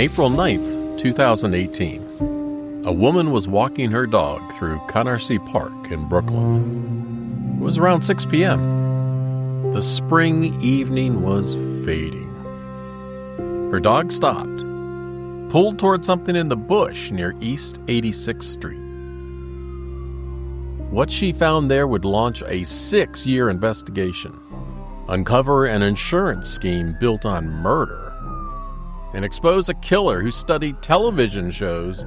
April 2018, a woman was walking her dog through Canarsie Park in Brooklyn. It was around 6 p.m. The spring evening was fading. Her dog stopped, pulled toward something in the bush near East 86th Street. What she found there would launch a 6-year investigation, uncover an insurance scheme built on murder, and expose a killer who studied television shows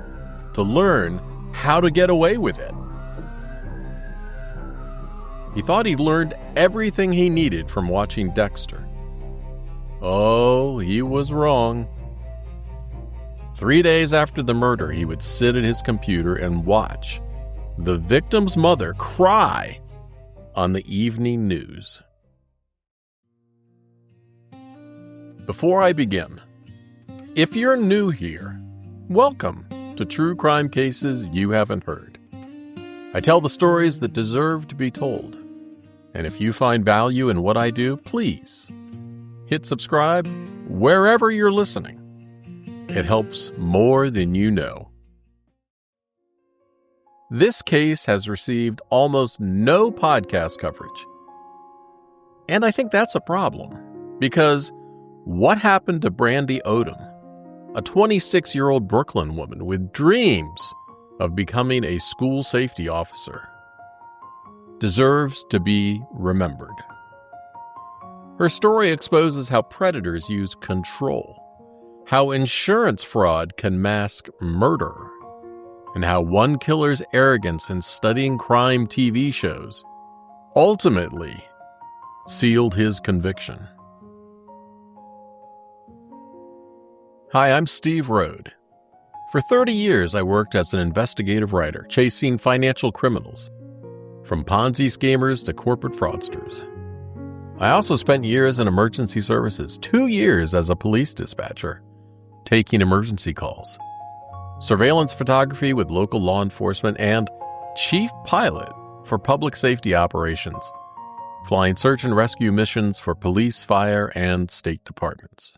to learn how to get away with it. He thought he'd learned everything he needed from watching Dexter. Oh, he was wrong. 3 days after the murder, he would sit at his computer and watch the victim's mother cry on the evening news. Before I begin, if you're new here, welcome to True Crime Cases You Haven't Heard. I tell the stories that deserve to be told. And if you find value in what I do, please hit subscribe wherever you're listening. It helps more than you know. This case has received almost no podcast coverage. And I think that's a problem, because what happened to Brandy Odom, a 26-year-old Brooklyn woman with dreams of becoming a school safety officer, deserves to be remembered. Her story exposes how predators use control, how insurance fraud can mask murder, and how one killer's arrogance in studying crime TV shows ultimately sealed his conviction. Hi, I'm Steve Rode. For 30 years, I worked as an investigative writer, chasing financial criminals, from Ponzi schemers to corporate fraudsters. I also spent years in emergency services, 2 years as a police dispatcher, taking emergency calls, surveillance photography with local law enforcement, and chief pilot for public safety operations, flying search and rescue missions for police, fire, and state departments.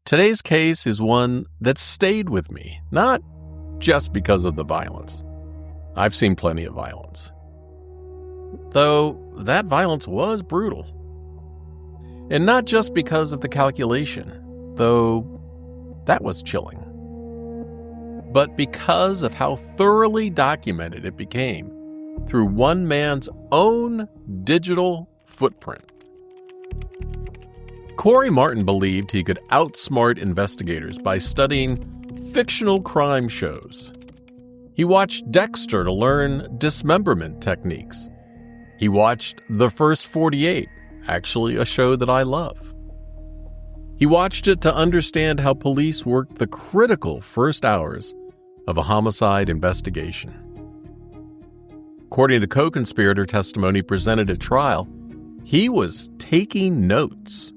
Today's case is one that stayed with me, not just because of the violence. I've seen plenty of violence, though that violence was brutal. And not just because of the calculation, though that was chilling, but because of how thoroughly documented it became through one man's own digital footprint. Cory Martin believed he could outsmart investigators by studying fictional crime shows. He watched Dexter to learn dismemberment techniques. He watched The First 48, actually a show that I love. He watched it to understand how police worked the critical first hours of a homicide investigation. According to co-conspirator testimony presented at trial, he was taking notes.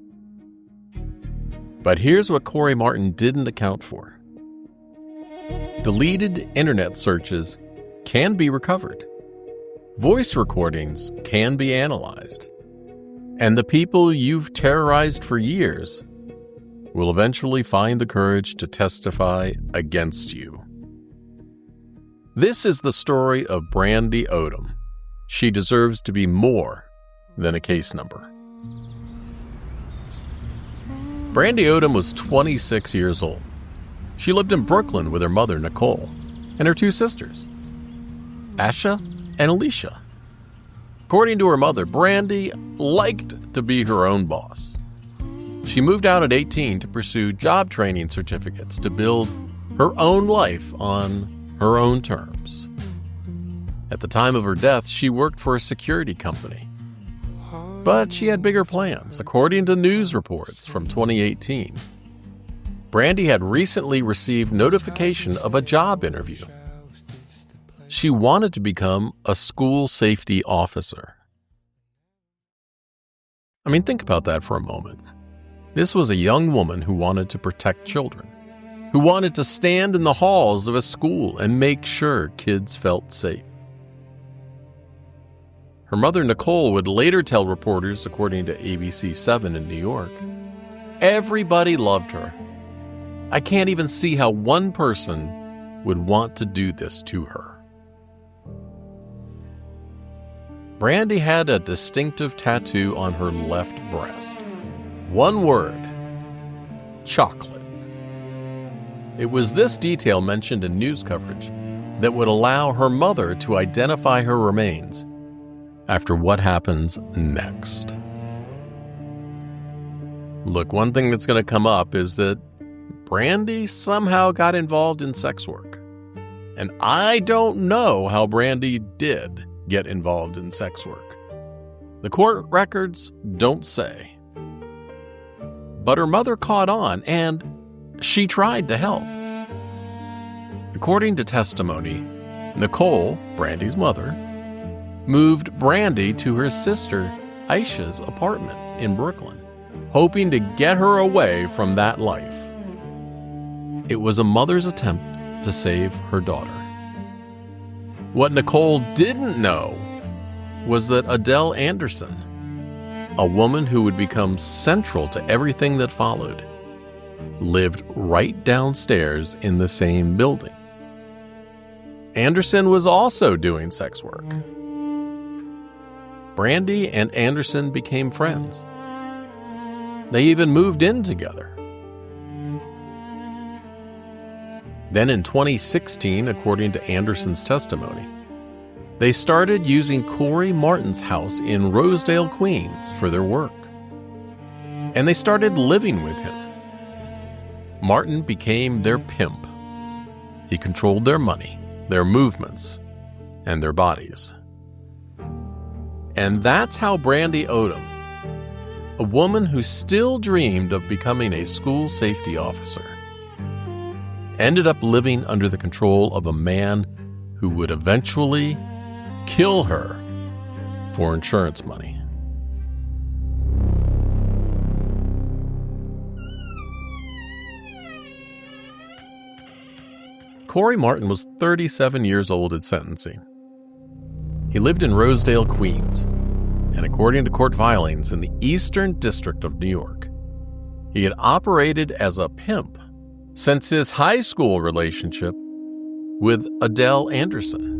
But here's what Cory Martin didn't account for. Deleted internet searches can be recovered. Voice recordings can be analyzed. And the people you've terrorized for years will eventually find the courage to testify against you. This is the story of Brandy Odom. She deserves to be more than a case number. Brandy Odom was 26 years old. She lived in Brooklyn with her mother, Nicole, and her 2 sisters, Asha and Alicia. According to her mother, Brandy liked to be her own boss. She moved out at 18 to pursue job training certificates to build her own life on her own terms. At the time of her death, she worked for a security company. But she had bigger plans. According to news reports from 2018, Brandy had recently received notification of a job interview. She wanted to become a school safety officer. I mean, think about that for a moment. This was a young woman who wanted to protect children, who wanted to stand in the halls of a school and make sure kids felt safe. Her mother, Nicole, would later tell reporters, according to ABC 7 in New York, everybody loved her. I can't even see how one person would want to do this to her. Brandy had a distinctive tattoo on her left breast. One word: chocolate. It was this detail mentioned in news coverage that would allow her mother to identify her remains after what happens next. Look, one thing that's going to come up is that Brandy somehow got involved in sex work. And I don't know how Brandy did get involved in sex work. The court records don't say. But her mother caught on, and she tried to help. According to testimony, Nicole, Brandy's mother, moved Brandy to her sister Aisha's apartment in Brooklyn, hoping to get her away from that life. It was a mother's attempt to save her daughter. What Nicole didn't know was that Adele Anderson, a woman who would become central to everything that followed, lived right downstairs in the same building. Anderson was also doing sex work. Brandy and Anderson became friends. They even moved in together. Then in 2016, according to Anderson's testimony, they started using Cory Martin's house in Rosedale, Queens for their work. And they started living with him. Martin became their pimp. He controlled their money, their movements, and their bodies. And that's how Brandy Odom, a woman who still dreamed of becoming a school safety officer, ended up living under the control of a man who would eventually kill her for insurance money. Cory Martin was 37 years old at sentencing. He lived in Rosedale, Queens, and according to court filings in the Eastern District of New York, he had operated as a pimp since his high school relationship with Adele Anderson.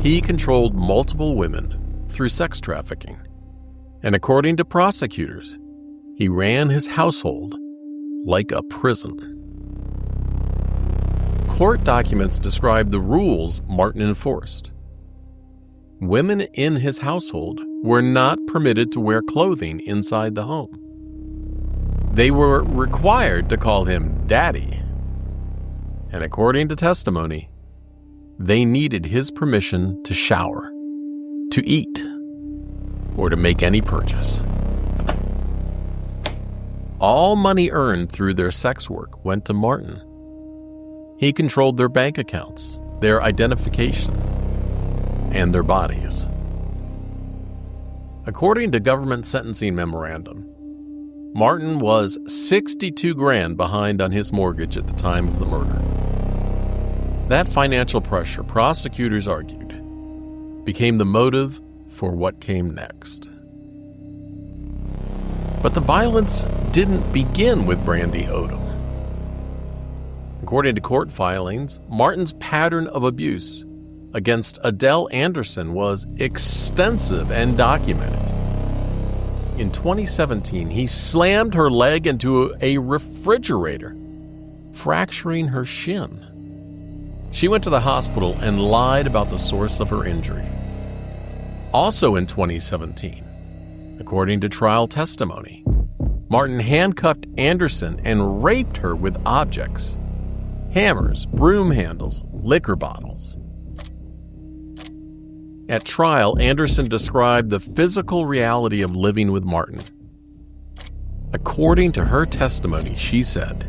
He controlled multiple women through sex trafficking, and according to prosecutors, he ran his household like a prison. Court documents describe the rules Martin enforced. Women in his household were not permitted to wear clothing inside the home. They were required to call him Daddy. And according to testimony, they needed his permission to shower, to eat, or to make any purchase. All money earned through their sex work went to Martin. He controlled their bank accounts, their identification, and their bodies. According to government sentencing memorandum, Martin was $62,000 behind on his mortgage at the time of the murder. That financial pressure, prosecutors argued, became the motive for what came next. But the violence didn't begin with Brandy Odom. According to court filings, Martin's pattern of abuse against Adele Anderson was extensive and documented. In 2017, he slammed her leg into a refrigerator, fracturing her shin. She went to the hospital and lied about the source of her injury. Also in 2017, according to trial testimony, Martin handcuffed Anderson and raped her with objects: hammers, broom handles, liquor bottles. At trial, Anderson described the physical reality of living with Martin. According to her testimony, she said,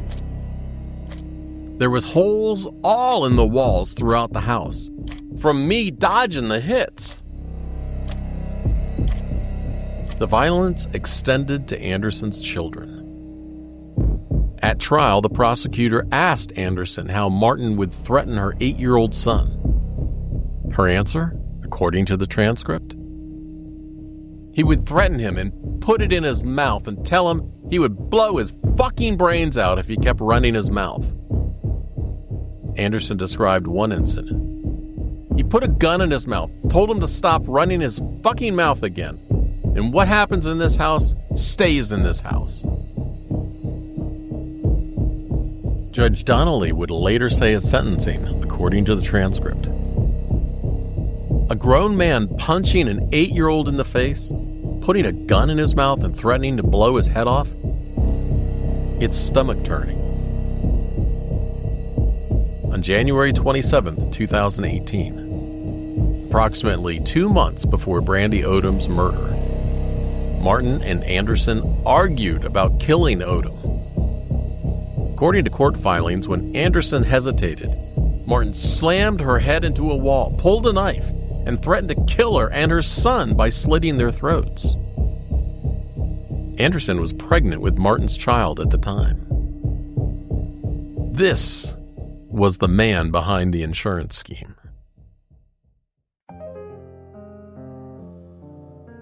"There was holes all in the walls throughout the house, from me dodging the hits." The violence extended to Anderson's children. At trial, the prosecutor asked Anderson how Martin would threaten her 8-year-old son. Her answer, according to the transcript, He would threaten him and put it in his mouth and tell him he would blow his fucking brains out if he kept running his mouth. Anderson described one incident. He put a gun in his mouth, told him to stop running his fucking mouth again. And what happens in this house stays in this house. Judge Donnelly would later say at sentencing, according to the transcript, a grown man punching an 8-year-old in the face, putting a gun in his mouth and threatening to blow his head off, it's stomach-turning. On January 27, 2018, approximately 2 months before Brandy Odom's murder, Martin and Anderson argued about killing Odom. According to court filings, when Anderson hesitated, Martin slammed her head into a wall, pulled a knife, and threatened to kill her and her son by slitting their throats. Anderson was pregnant with Martin's child at the time. This was the man behind the insurance scheme.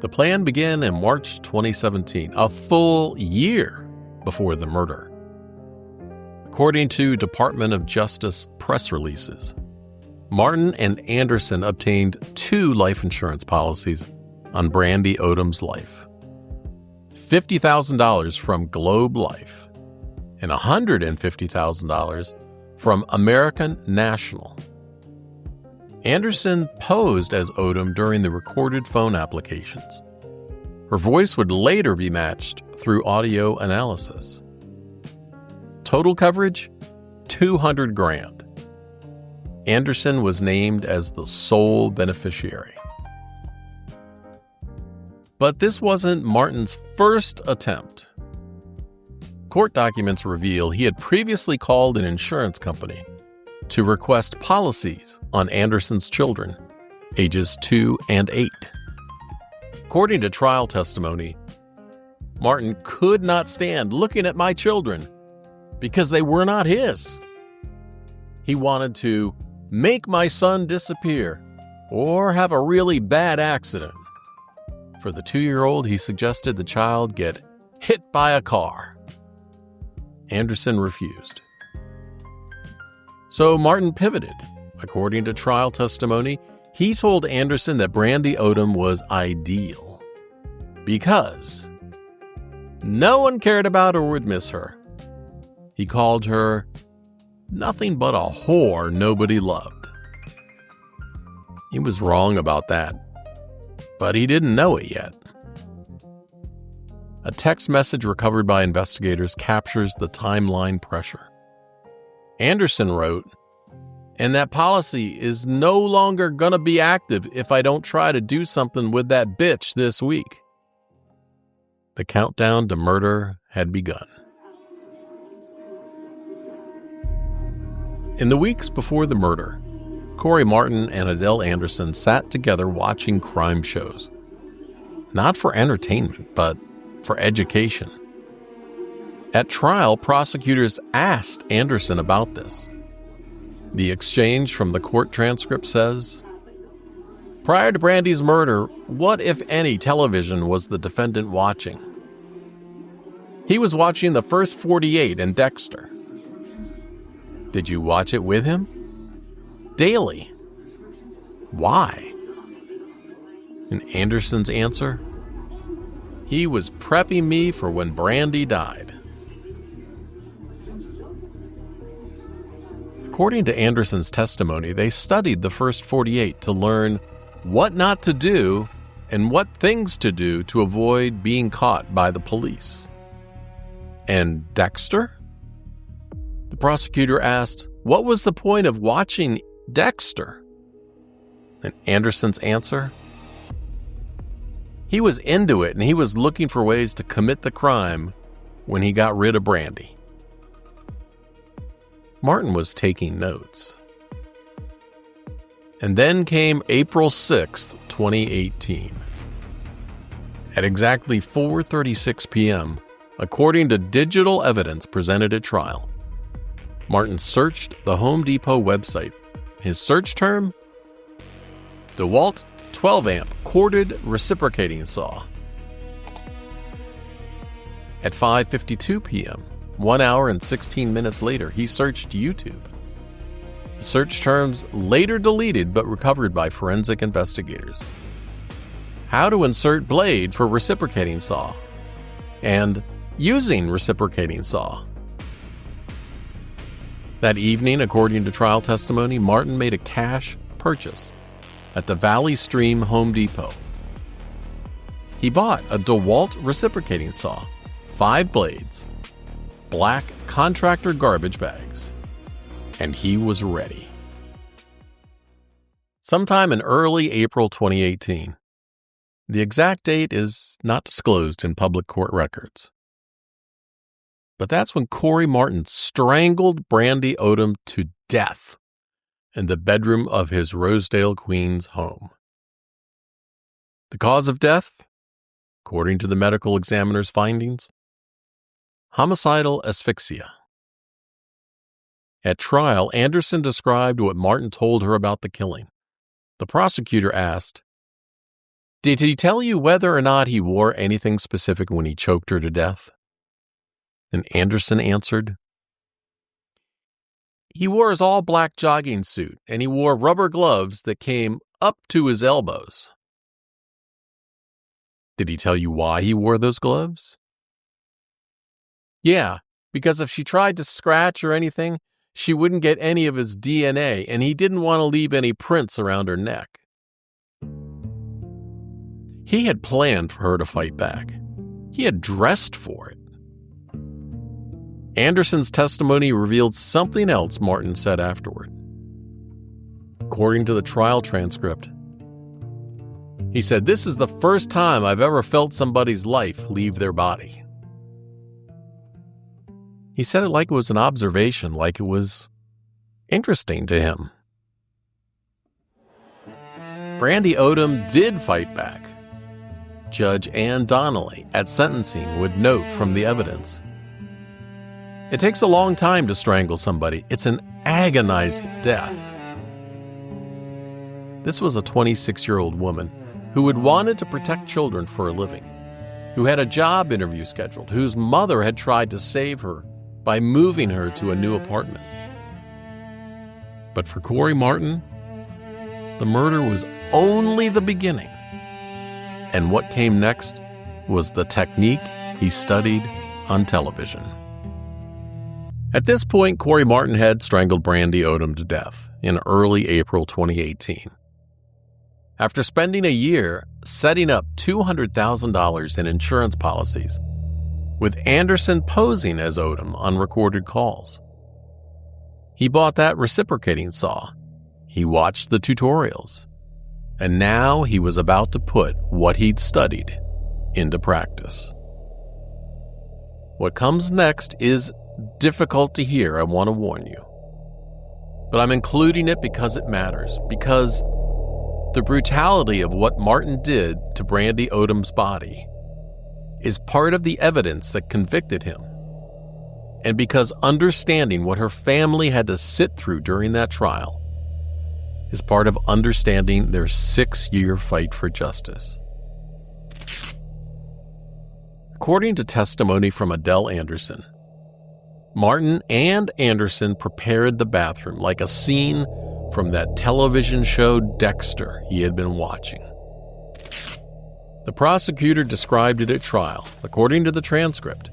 The plan began in March 2017, a full year before the murder. According to Department of Justice press releases, Martin and Anderson obtained 2 life insurance policies on Brandy Odom's life. $50,000 from Globe Life and $150,000 from American National. Anderson posed as Odom during the recorded phone applications. Her voice would later be matched through audio analysis. Total coverage, $200,000. Anderson was named as the sole beneficiary. But this wasn't Martin's first attempt. Court documents reveal he had previously called an insurance company to request policies on Anderson's children, ages 2 and 8. According to trial testimony, Martin could not stand looking at my children because they were not his. He wanted to make my son disappear or have a really bad accident. For the 2-year-old, he suggested the child get hit by a car. Anderson refused. So Martin pivoted. According to trial testimony, he told Anderson that Brandy Odom was ideal because no one cared about or would miss her. He called her nothing but a whore nobody loved. He was wrong about that, but he didn't know it yet. A text message recovered by investigators captures the timeline pressure. Anderson wrote, "And that policy is no longer gonna be active if I don't try to do something with that bitch this week." The countdown to murder had begun. In the weeks before the murder, Cory Martin and Adele Anderson sat together watching crime shows. Not for entertainment, but for education. At trial, prosecutors asked Anderson about this. The exchange from the court transcript says, "Prior to Brandy's murder, what, if any, television was the defendant watching?" "He was watching the first 48 and Dexter." "Did you watch it with him?" "Daily." "Why?" And Anderson's answer, "He was prepping me for when Brandy died." According to Anderson's testimony, they studied the first 48 to learn what not to do and what things to do to avoid being caught by the police. And Dexter? The prosecutor asked, what was the point of watching Dexter? And Anderson's answer? He was into it and he was looking for ways to commit the crime when he got rid of Brandy. Martin was taking notes. And then came April 6th, 2018. At exactly 4:36 p.m., according to digital evidence presented at trial, Martin searched the Home Depot website. His search term? DeWalt 12-amp corded reciprocating saw. At 5:52 p.m., 1 hour and 16 minutes later, he searched YouTube. The search terms later deleted but recovered by forensic investigators. How to insert blade for reciprocating saw, and using reciprocating saw. That evening, according to trial testimony, Martin made a cash purchase at the Valley Stream Home Depot. He bought a DeWalt reciprocating saw, 5 blades, black contractor garbage bags, and he was ready. Sometime in early April 2018, the exact date is not disclosed in public court records. But that's when Cory Martin strangled Brandy Odom to death in the bedroom of his Rosedale, Queens home. The cause of death, according to the medical examiner's findings, homicidal asphyxia. At trial, Anderson described what Martin told her about the killing. The prosecutor asked, "Did he tell you whether or not he wore anything specific when he choked her to death?" And Anderson answered, "He wore his all-black jogging suit, and he wore rubber gloves that came up to his elbows." "Did he tell you why he wore those gloves?" "Yeah, because if she tried to scratch or anything, she wouldn't get any of his DNA, and he didn't want to leave any prints around her neck." He had planned for her to fight back. He had dressed for it. Anderson's testimony revealed something else Martin said afterward. According to the trial transcript, he said, "This is the first time I've ever felt somebody's life leave their body." He said it like it was an observation, like it was interesting to him. Brandy Odom did fight back. Judge Ann Donnelly at sentencing would note from the evidence, "It takes a long time to strangle somebody. It's an agonizing death." This was a 26-year-old woman who had wanted to protect children for a living, who had a job interview scheduled, whose mother had tried to save her by moving her to a new apartment. But for Cory Martin, the murder was only the beginning. And what came next was the technique he studied on television. At this point, Cory Martin had strangled Brandy Odom to death in early April 2018. After spending a year setting up $200,000 in insurance policies, with Anderson posing as Odom on recorded calls. He bought that reciprocating saw. He watched the tutorials. And now he was about to put what he'd studied into practice. What comes next is difficult to hear, I want to warn you. But I'm including it because it matters, because the brutality of what Martin did to Brandy Odom's body is part of the evidence that convicted him, and because understanding what her family had to sit through during that trial is part of understanding their 6-year fight for justice. According to testimony from Adele Anderson, Martin and Anderson prepared the bathroom like a scene from that television show Dexter he had been watching. The prosecutor described it at trial, according to the transcript.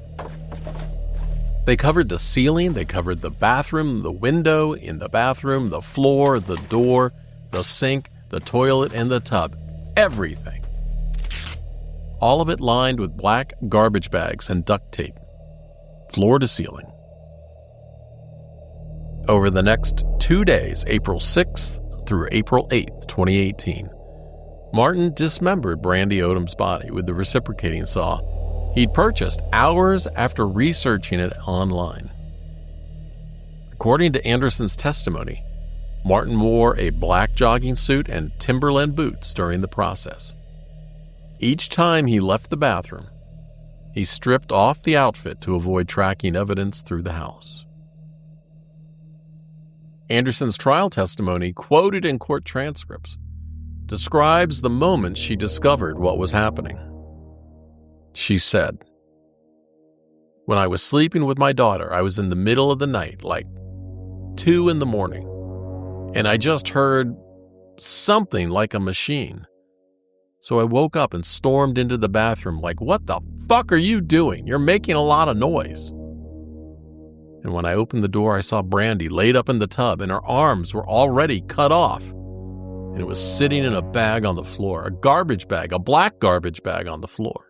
They covered the ceiling, they covered the bathroom, the window in the bathroom, the floor, the door, the sink, the toilet, and the tub. Everything. All of it lined with black garbage bags and duct tape, floor to ceiling. Over the next 2 days, April 6th through April 8th, 2018, Martin dismembered Brandy Odom's body with the reciprocating saw he'd purchased hours after researching it online. According to Anderson's testimony, Martin wore a black jogging suit and Timberland boots during the process. Each time he left the bathroom, he stripped off the outfit to avoid tracking evidence through the house. Anderson's trial testimony, quoted in court transcripts, describes the moment she discovered what was happening. She said, When I was sleeping with my daughter, I was in the middle of the night, like 2 in the morning, and I just heard something like a machine. So I woke up and stormed into the bathroom like, what the fuck are you doing? You're making a lot of noise. And when I opened the door, I saw Brandy laid up in the tub, and her arms were already cut off. And it was sitting in a bag on the floor, a garbage bag, a black garbage bag on the floor.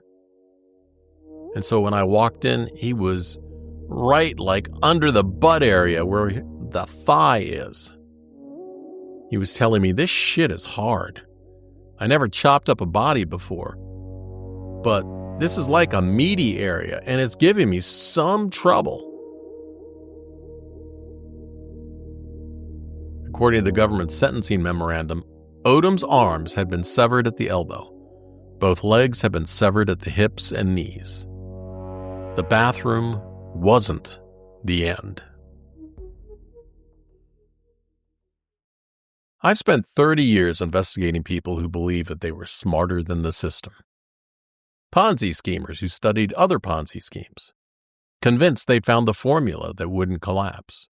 And so when I walked in, he was right like under the butt area where the thigh is. He was telling me, this shit is hard. I never chopped up a body before, but this is like a meaty area, and it's giving me some trouble. According to the government's sentencing memorandum, Odom's arms had been severed at the elbow. Both legs had been severed at the hips and knees. The bathroom wasn't the end. I've spent 30 years investigating people who believe that they were smarter than the system. Ponzi schemers who studied other Ponzi schemes, convinced they'd found the formula that wouldn't collapse.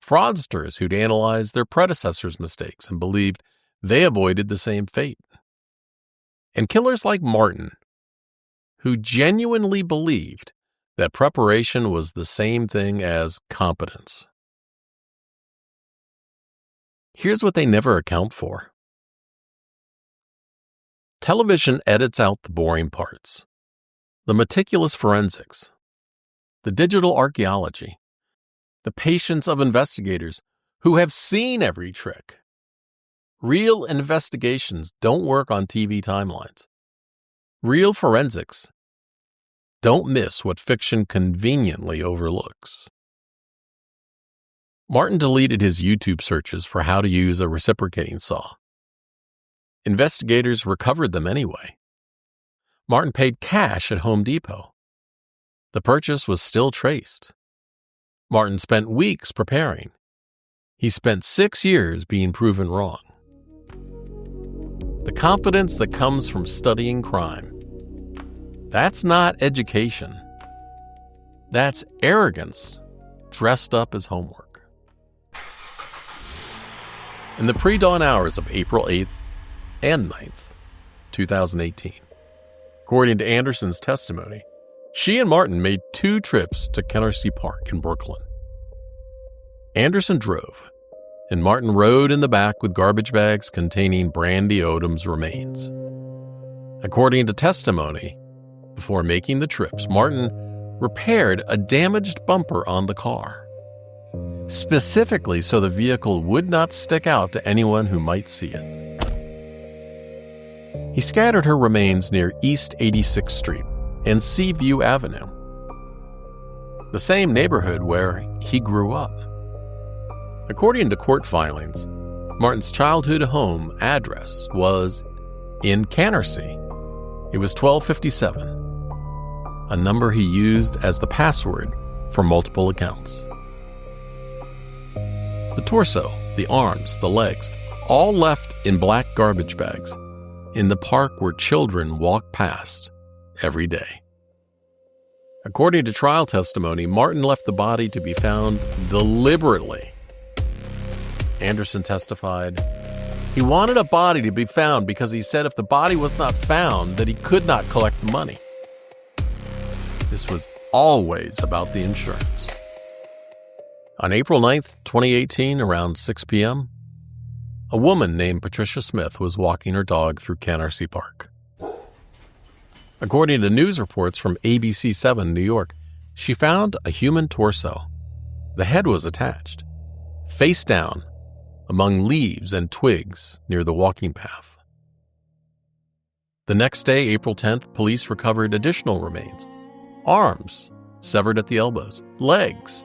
Fraudsters who'd analyzed their predecessors' mistakes and believed they avoided the same fate. And killers like Martin, who genuinely believed that preparation was the same thing as competence. Here's what they never account for. Television edits out the boring parts, the meticulous forensics, the digital archaeology, the patience of investigators who have seen every trick. Real investigations don't work on TV timelines. Real forensics don't miss what fiction conveniently overlooks. Martin deleted his YouTube searches for how to use a reciprocating saw. Investigators recovered them anyway. Martin paid cash at Home Depot. The purchase was still traced. Martin spent weeks preparing. He spent 6 years being proven wrong. The confidence that comes from studying crime, that's not education. That's arrogance dressed up as homework. In the pre-dawn hours of April 8th and 9th, 2018, according to Anderson's testimony, she and Martin made 2 trips to Canarsie Park in Brooklyn. Anderson drove, and Martin rode in the back with garbage bags containing Brandy Odom's remains. According to testimony, before making the trips, Martin repaired a damaged bumper on the car, specifically so the vehicle would not stick out to anyone who might see it. He scattered her remains near East 86th Street and Seaview Avenue, the same neighborhood where he grew up. According to court filings, Martin's childhood home address was in Canarsie. It was 1257, a number he used as the password for multiple accounts. The torso, the arms, the legs, all left in black garbage bags in the park where children walk past every day. According to trial testimony, Martin left the body to be found deliberately. Anderson testified, he wanted a body to be found because he said if the body was not found, that he could not collect the money. This was always about the insurance. On April 9th, 2018, around 6 p.m., a woman named Patricia Smith was walking her dog through Canarsie Park. According to news reports from ABC 7 New York, she found a human torso. The head was attached, face down, among leaves and twigs near the walking path. The next day, April 10th, police recovered additional remains. Arms severed at the elbows, legs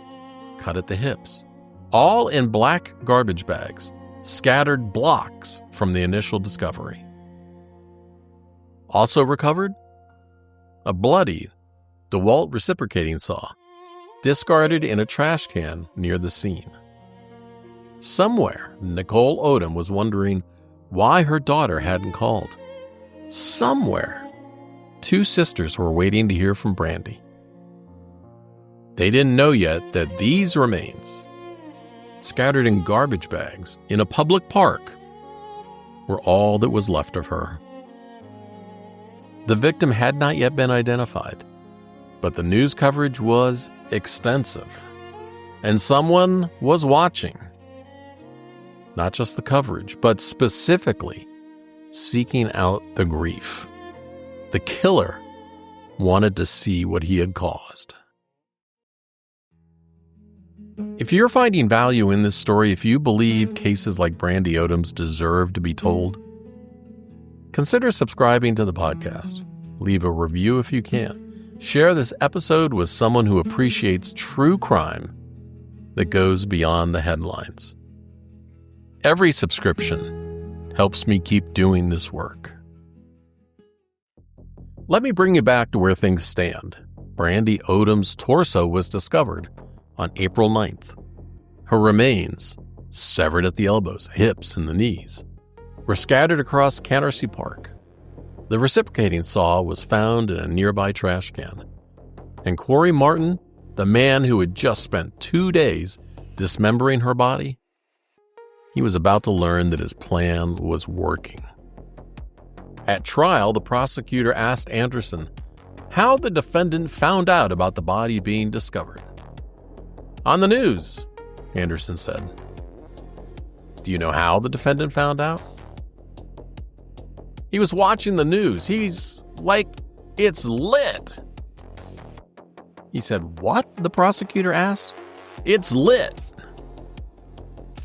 cut at the hips, all in black garbage bags, scattered blocks from the initial discovery. Also recovered, a bloody DeWalt reciprocating saw, discarded in a trash can near the scene. Somewhere, Nicole Odom was wondering why her daughter hadn't called. Somewhere, 2 sisters were waiting to hear from Brandy. They didn't know yet that these remains, scattered in garbage bags in a public park, were all that was left of her. The victim had not yet been identified, but the news coverage was extensive, and someone was watching. Not just the coverage, but specifically seeking out the grief. The killer wanted to see what he had caused. If you're finding value in this story, if you believe cases like Brandy Odom's deserve to be told, consider subscribing to the podcast. Leave a review if you can. Share this episode with someone who appreciates true crime that goes beyond the headlines. Every subscription helps me keep doing this work. Let me bring you back to where things stand. Brandy Odom's torso was discovered on April 9th. Her remains, severed at the elbows, hips, and the knees, were scattered across Canarsie Park. The reciprocating saw was found in a nearby trash can. And Cory Martin, the man who had just spent 2 days dismembering her body, he was about to learn that his plan was working. At trial, the prosecutor asked Anderson how the defendant found out about the body being discovered. "On the news," Anderson said. "Do you know how the defendant found out?" "He was watching the news. He's like, it's lit." He said, "What?" the prosecutor asked. "It's lit."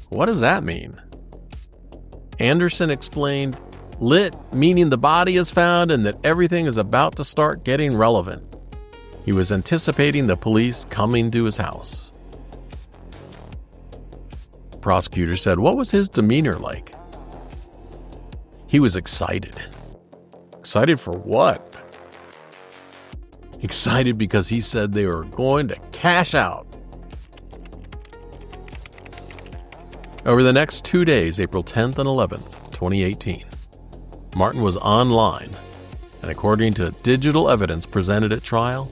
"What does that mean?" Anderson explained, lit meaning the body is found and that everything is about to start getting relevant. He was anticipating the police coming to his house. The prosecutor said, "What was his demeanor like?" He was excited. Excited for what? Excited because he said they were going to cash out. Over the next 2 days, April 10th and 11th, 2018, Martin was online, and according to digital evidence presented at trial,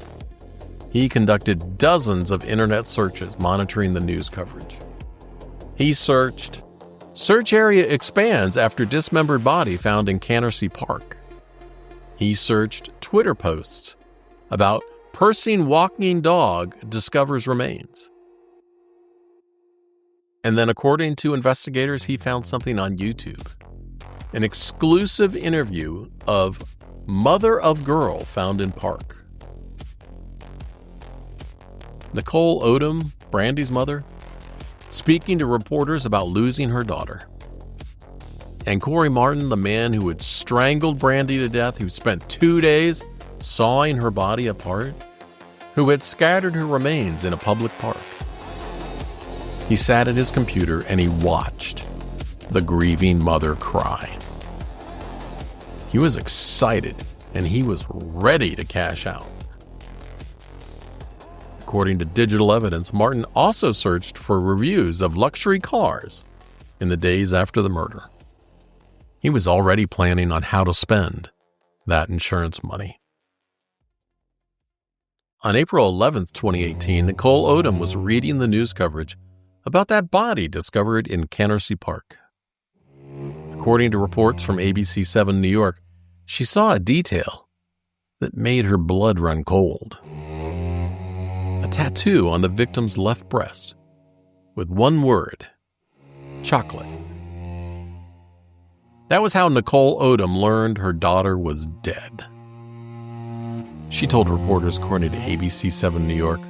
he conducted dozens of internet searches monitoring the news coverage. He searched, "Search area expands after dismembered body found in Canarsie Park." He searched Twitter posts about Persing walking dog discovers remains. And then, according to investigators, he found something on YouTube. An exclusive interview of mother of girl found in park. Nicole Odom, Brandy's mother, speaking to reporters about losing her daughter. And Cory Martin, the man who had strangled Brandy to death, who spent 2 days sawing her body apart, who had scattered her remains in a public park. He sat at his computer and he watched the grieving mother cry. He was excited and he was ready to cash out. According to digital evidence, Martin also searched for reviews of luxury cars in the days after the murder. He was already planning on how to spend that insurance money. On April 11th, 2018, Nicole Odom was reading the news coverage about that body discovered in Canarsie Park. According to reports from ABC 7 New York, she saw a detail that made her blood run cold. A tattoo on the victim's left breast with one word: chocolate. That was how Nicole Odom learned her daughter was dead. She told reporters, according to ABC 7 New York,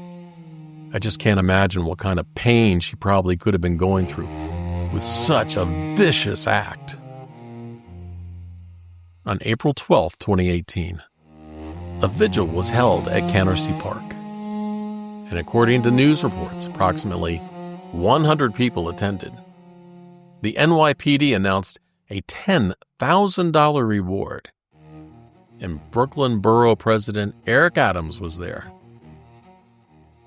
"I just can't imagine what kind of pain she probably could have been going through with such a vicious act." On April 12, 2018, a vigil was held at Canarsie Park. And according to news reports, approximately 100 people attended. The NYPD announced a $10,000 reward. And Brooklyn Borough President Eric Adams was there.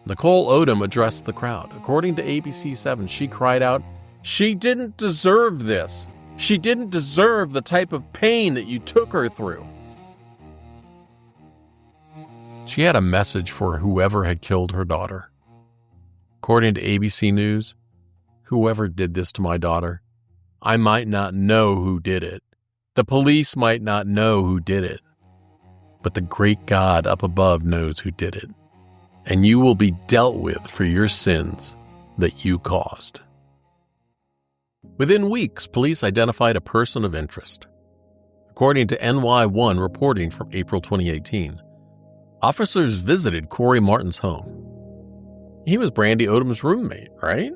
Nicole Odom addressed the crowd. According to ABC 7, she cried out, "She didn't deserve this. She didn't deserve the type of pain that you took her through." She had a message for whoever had killed her daughter. According to ABC News, whoever did this to my daughter, I might not know who did it. The police might not know who did it. But the great God up above knows who did it. And you will be dealt with for your sins that you caused. Within weeks, police identified a person of interest. According to NY1 reporting from April 2018, officers visited Cory Martin's home. He was Brandy Odom's roommate, right?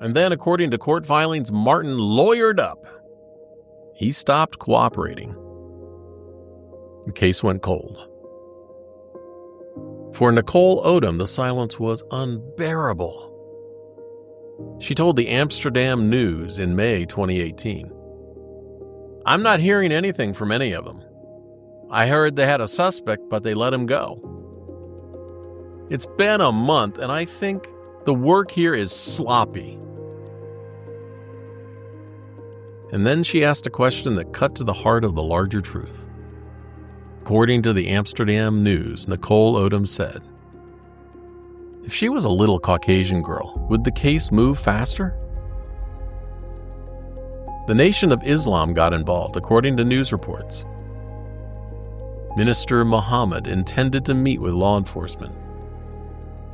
And then, according to court filings, Martin lawyered up. He stopped cooperating. The case went cold. For Nicole Odom, the silence was unbearable. She told the Amsterdam News in May 2018, "I'm not hearing anything from any of them. I heard they had a suspect, but they let him go. It's been a month, and I think the work here is sloppy." And then she asked a question that cut to the heart of the larger truth. According to the Amsterdam News, Nicole Odom said, "If she was a little Caucasian girl, would the case move faster?" The Nation of Islam got involved, according to news reports. Minister Muhammad intended to meet with law enforcement,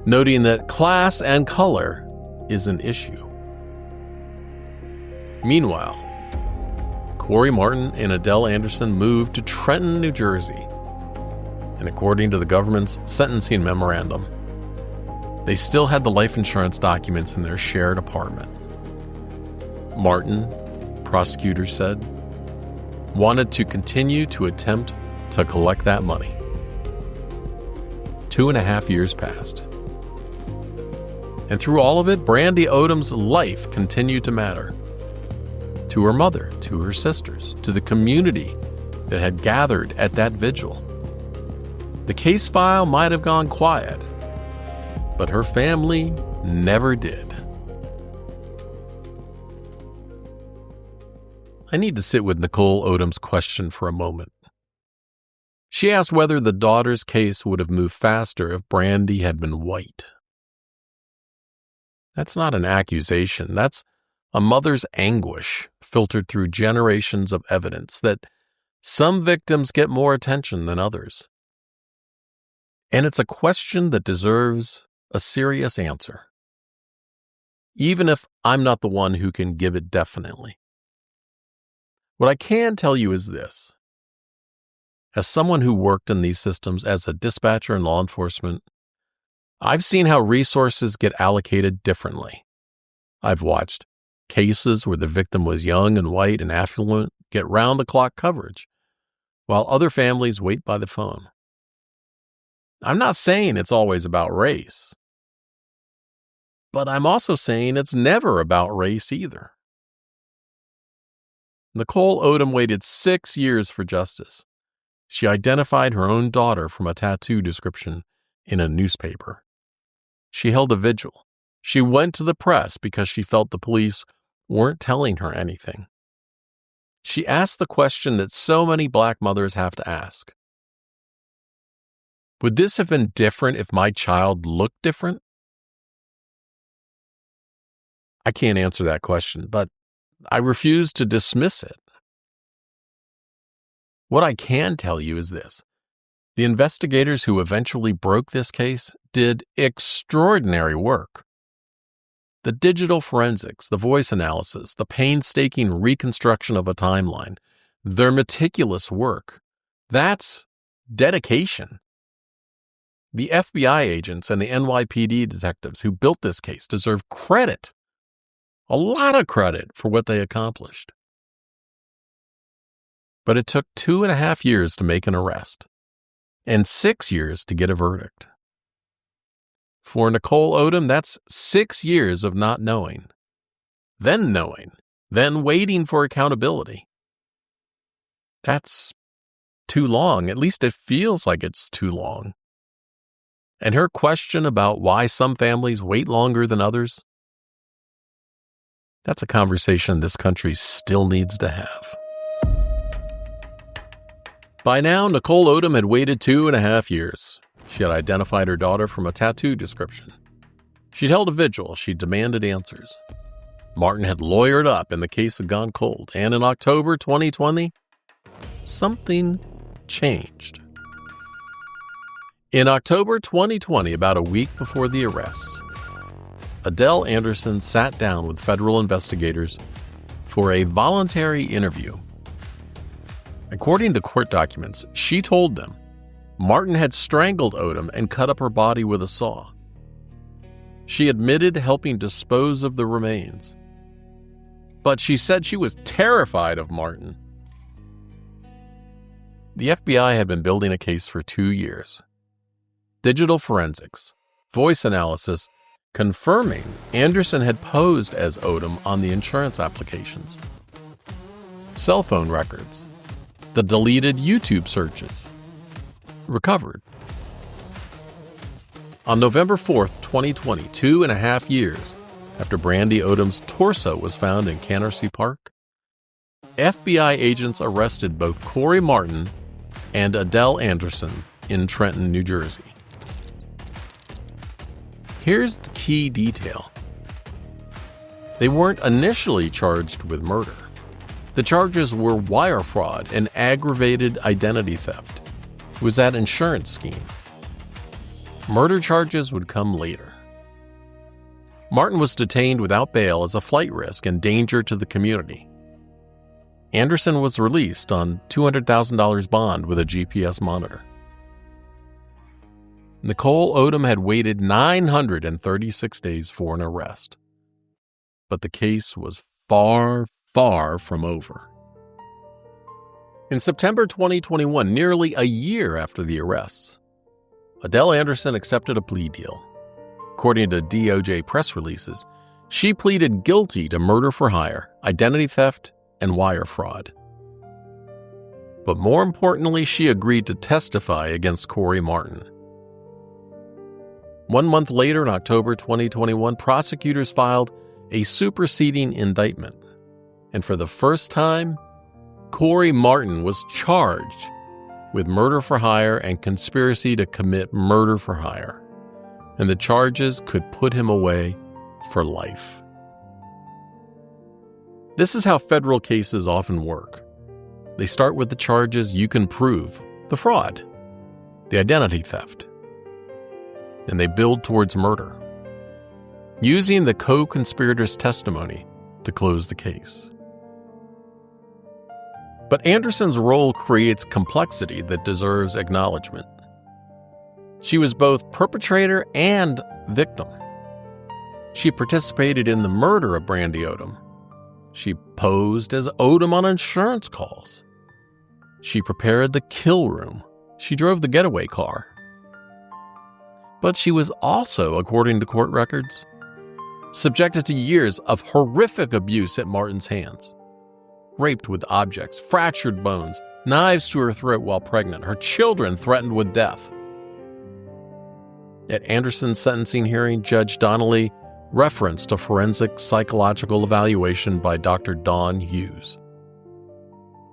noting that class and color is an issue. Meanwhile, Cory Martin and Adele Anderson moved to Trenton, New Jersey, and according to the government's sentencing memorandum, they still had the life insurance documents in their shared apartment. Martin, prosecutors said, wanted to continue to attempt to collect that money. 2.5 years passed. And through all of it, Brandy Odom's life continued to matter. To her mother, to her sisters, to the community that had gathered at that vigil. The case file might have gone quiet, but her family never did. I need to sit with Nicole Odom's question for a moment. She asked whether the daughter's case would have moved faster if Brandy had been white. That's not an accusation. That's a mother's anguish filtered through generations of evidence that some victims get more attention than others. And it's a question that deserves a serious answer, even if I'm not the one who can give it definitely. What I can tell you is this. As someone who worked in these systems as a dispatcher in law enforcement, I've seen how resources get allocated differently. I've watched cases where the victim was young and white and affluent get round-the-clock coverage, while other families wait by the phone. I'm not saying it's always about race, but I'm also saying it's never about race either. Nicole Odom waited 6 years for justice. She identified her own daughter from a tattoo description in a newspaper. She held a vigil. She went to the press because she felt the police weren't telling her anything. She asked the question that so many Black mothers have to ask. Would this have been different if my child looked different? I can't answer that question, but I refuse to dismiss it. What I can tell you is this. The investigators who eventually broke this case did extraordinary work. The digital forensics, the voice analysis, the painstaking reconstruction of a timeline, their meticulous work, that's dedication. The FBI agents and the NYPD detectives who built this case deserve credit, a lot of credit for what they accomplished. But it took 2.5 years to make an arrest, and 6 years to get a verdict. For Nicole Odom, that's 6 years of not knowing, then waiting for accountability. That's too long. At least it feels like it's too long. And her question about why some families wait longer than others, that's a conversation this country still needs to have. By now, Nicole Odom had waited 2.5 years. She had identified her daughter from a tattoo description. She'd held a vigil. She demanded answers. Martin had lawyered up and the case had gone cold. And in October 2020, something changed. In October 2020, about a week before the arrests, Adele Anderson sat down with federal investigators for a voluntary interview. According to court documents, she told them Martin had strangled Odom and cut up her body with a saw. She admitted helping dispose of the remains. But she said she was terrified of Martin. The FBI had been building a case for 2 years. Digital forensics, voice analysis, confirming Anderson had posed as Odom on the insurance applications. Cell phone records, the deleted YouTube searches, recovered. On November 4th, 2020, 2.5 years after Brandy Odom's torso was found in Canarsie Park, FBI agents arrested both Cory Martin and Adele Anderson in Trenton, New Jersey. Here's the key detail. They weren't initially charged with murder. The charges were wire fraud and aggravated identity theft. It was that insurance scheme. Murder charges would come later. Martin was detained without bail as a flight risk and danger to the community. Anderson was released on $200,000 bond with a GPS monitor. Nicole Odom had waited 936 days for an arrest. But the case was far, far from over. In September 2021, nearly a year after the arrests, Adele Anderson accepted a plea deal. According to DOJ press releases, she pleaded guilty to murder for hire, identity theft, and wire fraud. But more importantly, she agreed to testify against Cory Martin. 1 month later, in October 2021, prosecutors filed a superseding indictment. And for the first time, Cory Martin was charged with murder for hire and conspiracy to commit murder for hire. And the charges could put him away for life. This is how federal cases often work. They start with the charges you can prove, the fraud, the identity theft, and they build towards murder, using the co-conspirator's testimony to close the case. But Anderson's role creates complexity that deserves acknowledgement. She was both perpetrator and victim. She participated in the murder of Brandy Odom. She posed as Odom on insurance calls. She prepared the kill room. She drove the getaway car. But she was also, according to court records, subjected to years of horrific abuse at Martin's hands. Raped with objects, fractured bones, knives to her throat while pregnant, her children threatened with death. At Anderson's sentencing hearing, Judge Donnelly referenced a forensic psychological evaluation by Dr. Dawn Hughes.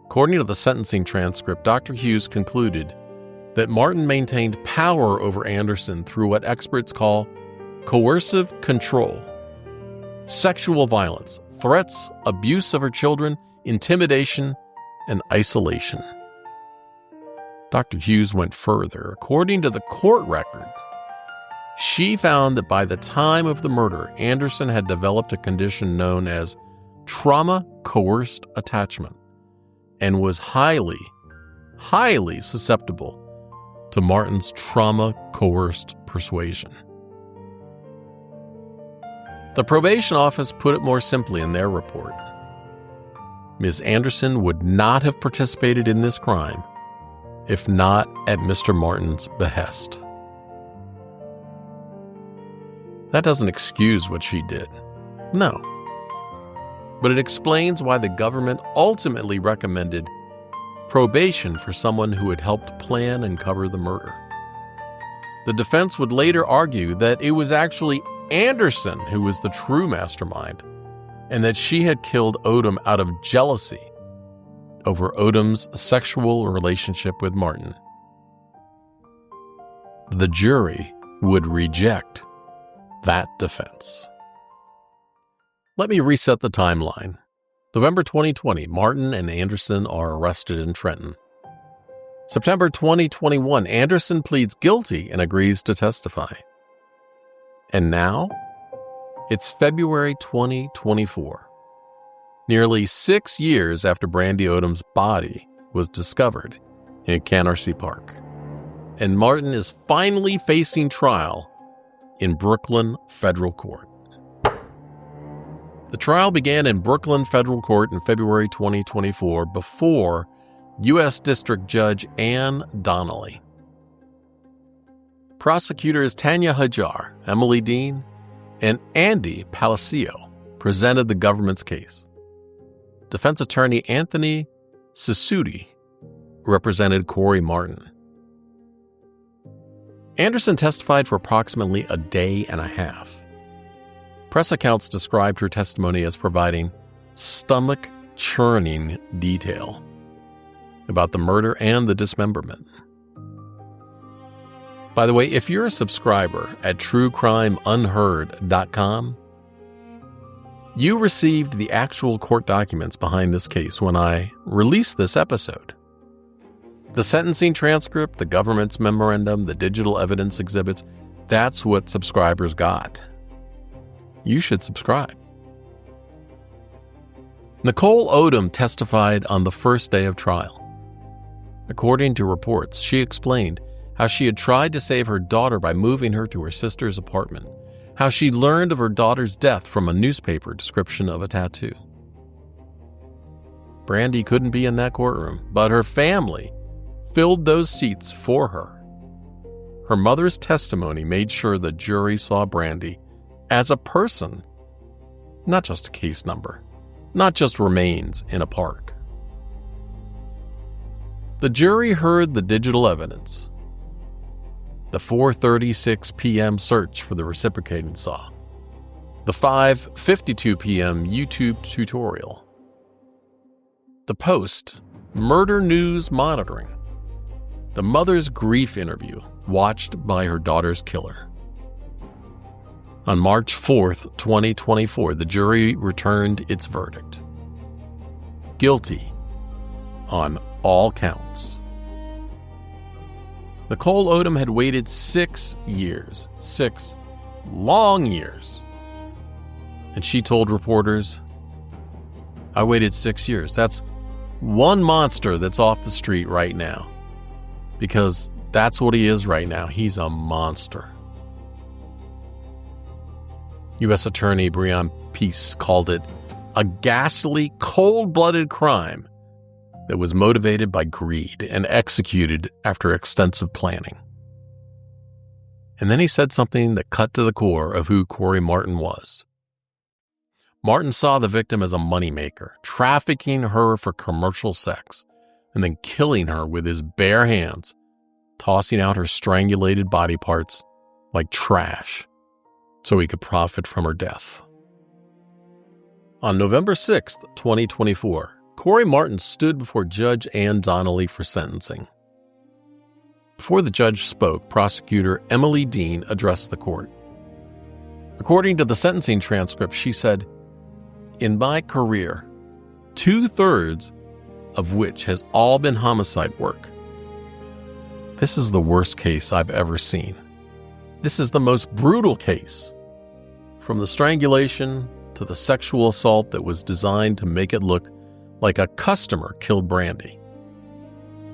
According to the sentencing transcript, Dr. Hughes concluded that Martin maintained power over Anderson through what experts call coercive control, sexual violence, threats, abuse of her children, intimidation, and isolation. Dr. Hughes went further. According to the court record, she found that by the time of the murder, Anderson had developed a condition known as trauma-coerced attachment and was highly susceptible to Martin's trauma-coerced persuasion. The probation office put it more simply in their report. Ms. Anderson would not have participated in this crime if not at Mr. Martin's behest. That doesn't excuse what she did. No. But it explains why the government ultimately recommended probation for someone who had helped plan and cover the murder. The defense would later argue that it was actually Anderson who was the true mastermind, and that she had killed Odom out of jealousy over Odom's sexual relationship with Martin. The jury would reject that defense. Let me reset the timeline. November 2020, Martin and Anderson are arrested in Trenton. September 2021, Anderson pleads guilty and agrees to testify. And now, it's February 2024. Nearly 6 years after Brandy Odom's body was discovered in Canarsie Park. And Martin is finally facing trial in Brooklyn Federal Court. The trial began in Brooklyn Federal Court in February 2024 before U.S. District Judge Ann Donnelly. Prosecutors Tanya Hajar, Emily Dean, and Andy Palacio presented the government's case. Defense attorney Anthony Sisuti represented Cory Martin. Anderson testified for approximately a day and a half. Press accounts described her testimony as providing stomach-churning detail about the murder and the dismemberment. By the way, if you're a subscriber at truecrimeunheard.com, you received the actual court documents behind this case when I released this episode. The sentencing transcript, the government's memorandum, the digital evidence exhibits, that's what subscribers got. You should subscribe. Nicole Odom testified on the first day of trial. According to reports, she explained how she had tried to save her daughter by moving her to her sister's apartment, how she learned of her daughter's death from a newspaper description of a tattoo. Brandy couldn't be in that courtroom, but her family filled those seats for her. Her mother's testimony made sure the jury saw Brandy as a person, not just a case number, not just remains in a park. The jury heard the digital evidence, the 4:36 p.m. search for the reciprocating saw, the 5:52 p.m. YouTube tutorial, the Post murder news monitoring, the mother's grief interview watched by her daughter's killer. On March 4th, 2024, the jury returned its verdict. Guilty on all counts. Nicole Odom had waited 6 years, 6 long years. And she told reporters, I waited 6 years. That's one monster that's off the street right now. Because that's what he is right now. He's a monster. U.S. Attorney Breon Peace called it a ghastly, cold-blooded crime that was motivated by greed and executed after extensive planning. And then he said something that cut to the core of who Cory Martin was. Martin saw the victim as a moneymaker, trafficking her for commercial sex, and then killing her with his bare hands, tossing out her strangulated body parts like trash so he could profit from her death. On November 6th, 2024, Cory Martin stood before Judge Ann Donnelly for sentencing. Before the judge spoke, prosecutor Emily Dean addressed the court. According to the sentencing transcript, she said, "In my career, 2/3 of which has all been homicide work, this is the worst case I've ever seen. This is the most brutal case. From the strangulation to the sexual assault that was designed to make it look like a customer killed Brandy,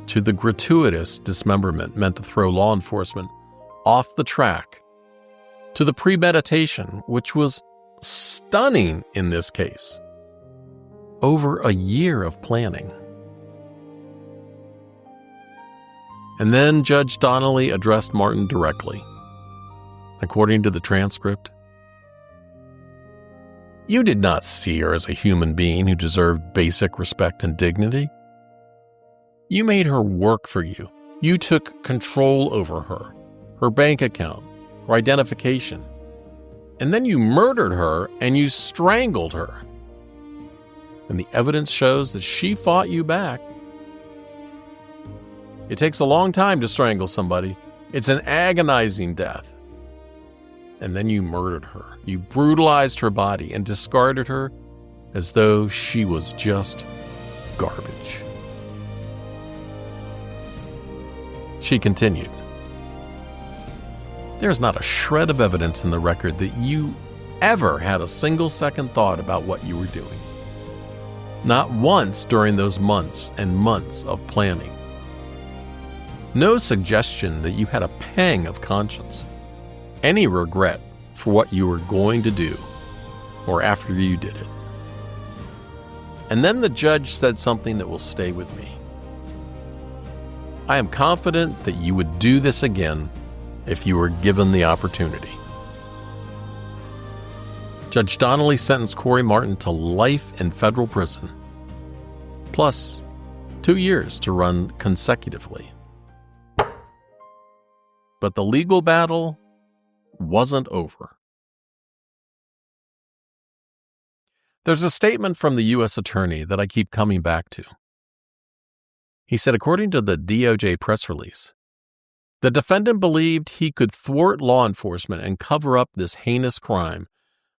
to the gratuitous dismemberment meant to throw law enforcement off the track, to the premeditation, which was stunning in this case. Over a year of planning." And then Judge Donnelly addressed Martin directly. According to the transcript, "You did not see her as a human being who deserved basic respect and dignity. You made her work for you. You took control over her bank account, her identification. And then you murdered her and you strangled her. And the evidence shows that she fought you back. It takes a long time to strangle somebody. It's an agonizing death. and then you murdered her. You brutalized her body and discarded her as though she was just garbage. She continued, "There's not a shred of evidence in the record that you ever had a single second thought about what you were doing. Not once during those months and months of planning. No suggestion that you had a pang of conscience, any regret for what you were going to do, or after you did it." And then the judge said something that will stay with me. "I am confident that you would do this again if you were given the opportunity." Judge Donnelly sentenced Cory Martin to life in federal prison, plus 2 years to run consecutively. But the legal battle wasn't over. There's a statement from the U.S. Attorney that I keep coming back to. He said, according to the DOJ press release, the defendant believed he could thwart law enforcement and cover up this heinous crime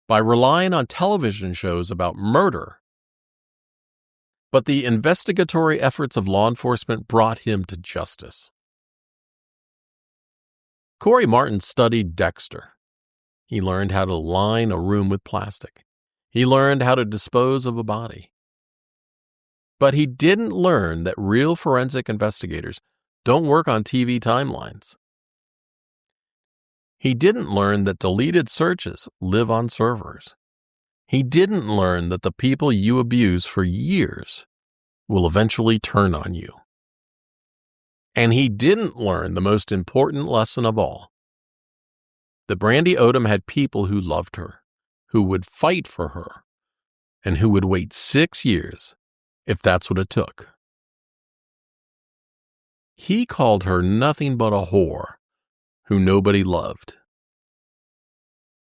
by relying on television shows about murder. But the investigatory efforts of law enforcement brought him to justice. Cory Martin studied Dexter. He learned how to line a room with plastic. He learned how to dispose of a body. But he didn't learn that real forensic investigators don't work on TV timelines. He didn't learn that deleted searches live on servers. He didn't learn that the people you abuse for years will eventually turn on you. And he didn't learn the most important lesson of all, that Brandy Odom had people who loved her, who would fight for her, and who would wait 6 years if that's what it took. He called her nothing but a whore who nobody loved.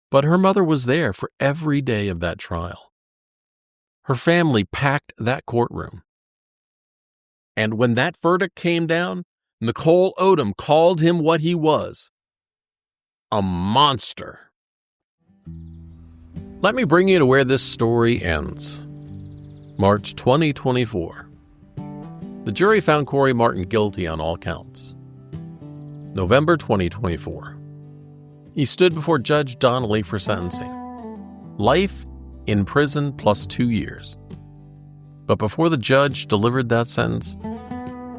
But her mother was there for every day of that trial. Her family packed that courtroom. And when that verdict came down, Nicole Odom called him what he was: a monster. Let me bring you to where this story ends. March 2024. The jury found Cory Martin guilty on all counts. November 2024. He stood before Judge Donnelly for sentencing. Life in prison plus 2 years. But before the judge delivered that sentence,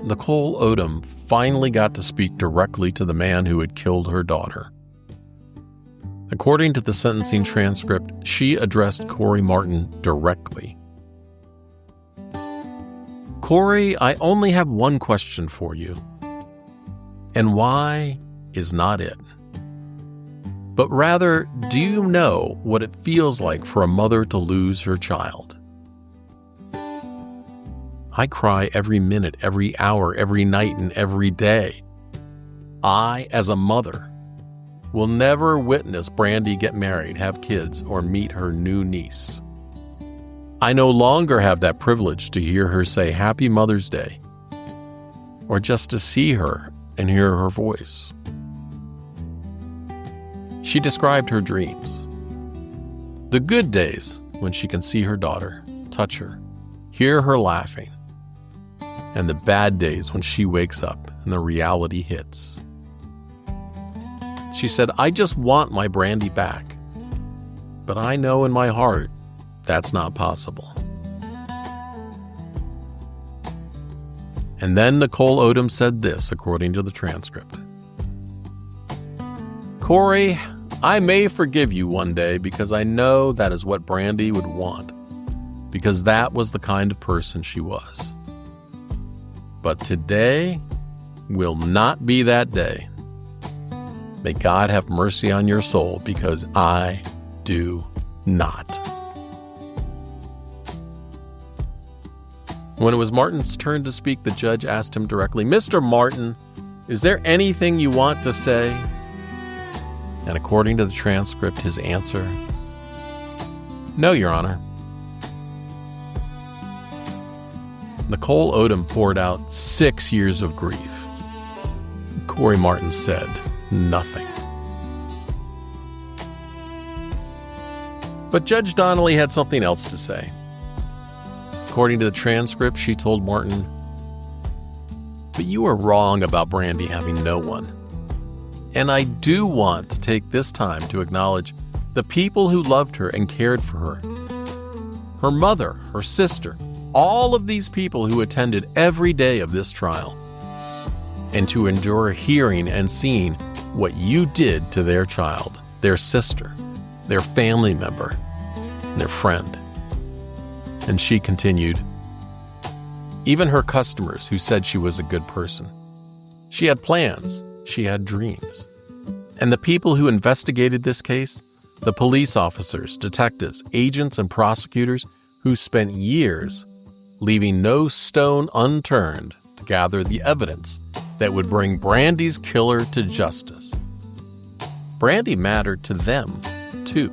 Nicole Odom finally got to speak directly to the man who had killed her daughter. According to the sentencing transcript, she addressed Cory Martin directly. "Cory, I only have one question for you. And why is not it. But rather, do you know what it feels like for a mother to lose her child? I cry every minute, every hour, every night, and every day. I, as a mother, will never witness Brandy get married, have kids, or meet her new niece. I no longer have that privilege to hear her say Happy Mother's Day, or just to see her and hear her voice." She described her dreams. The good days when she can see her daughter, touch her, hear her laughing, and the bad days when she wakes up and the reality hits. She said, "I just want my Brandy back, but I know in my heart that's not possible." And then Nicole Odom said this, according to the transcript. "Cory, I may forgive you one day because I know that is what Brandy would want, because that was the kind of person she was. But today will not be that day. May God have mercy on your soul, because I do not." When it was Martin's turn to speak, the judge asked him directly, "Mr. Martin, is there anything you want to say?" And according to the transcript, his answer, "No, Your Honor." Nicole Odom poured out 6 years of grief. Cory Martin said nothing. But Judge Donnelly had something else to say. According to the transcript, she told Martin, "But you are wrong about Brandy having no one. And I do want to take this time to acknowledge the people who loved her and cared for her. Her mother, her sister, all of these people who attended every day of this trial. And to endure hearing and seeing what you did to their child, their sister, their family member, their friend." And she continued, "Even her customers who said she was a good person. She had plans, she had dreams. And the people who investigated this case, the police officers, detectives, agents, and prosecutors who spent years leaving no stone unturned to gather the evidence that would bring Brandy's killer to justice. Brandy mattered to them, too."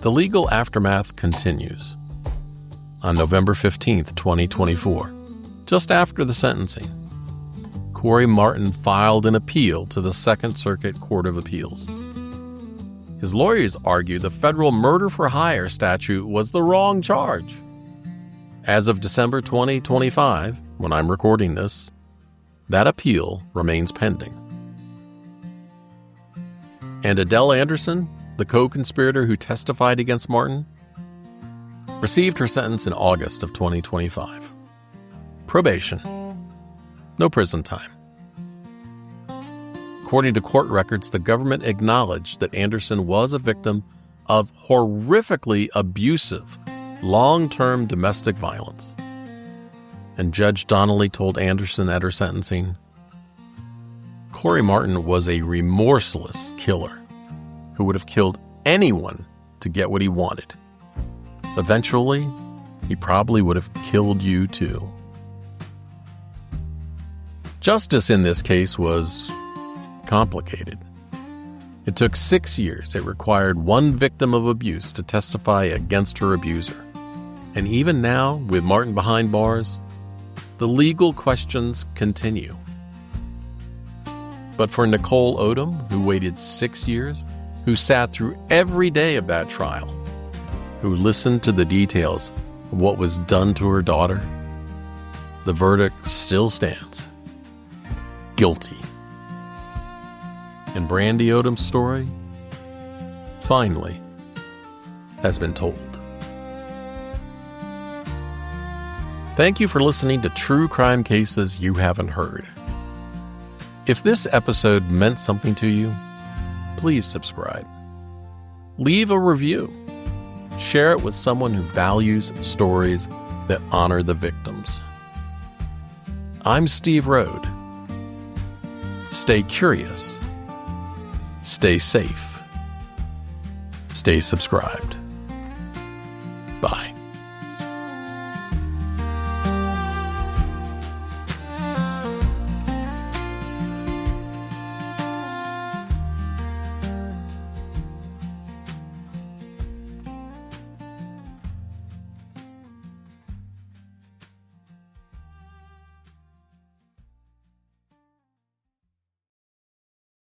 The legal aftermath continues. On November 15th, 2024, just after the sentencing, Cory Martin filed an appeal to the Second Circuit Court of Appeals. His lawyers argue the federal murder-for-hire statute was the wrong charge. As of December 2025, when I'm recording this, that appeal remains pending. And Adele Anderson, the co-conspirator who testified against Martin, received her sentence in August of 2025. Probation. No prison time. According to court records, the government acknowledged that Anderson was a victim of horrifically abusive, long-term domestic violence. And Judge Donnelly told Anderson at her sentencing, "Cory Martin was a remorseless killer who would have killed anyone to get what he wanted. Eventually, he probably would have killed you too." Justice in this case was complicated. It took 6 years. It required one victim of abuse to testify against her abuser. And even now, with Martin behind bars, the legal questions continue. But for Nicole Odom, who waited 6 years, who sat through every day of that trial, who listened to the details of what was done to her daughter, the verdict still stands. Guilty. And Brandy Odom's story, finally, has been told. Thank you for listening to True Crime Cases You Haven't Heard. If this episode meant something to you, please subscribe. Leave a review. Share it with someone who values stories that honor the victims. I'm Steve Rode. Stay curious. Stay safe. Stay subscribed. Bye.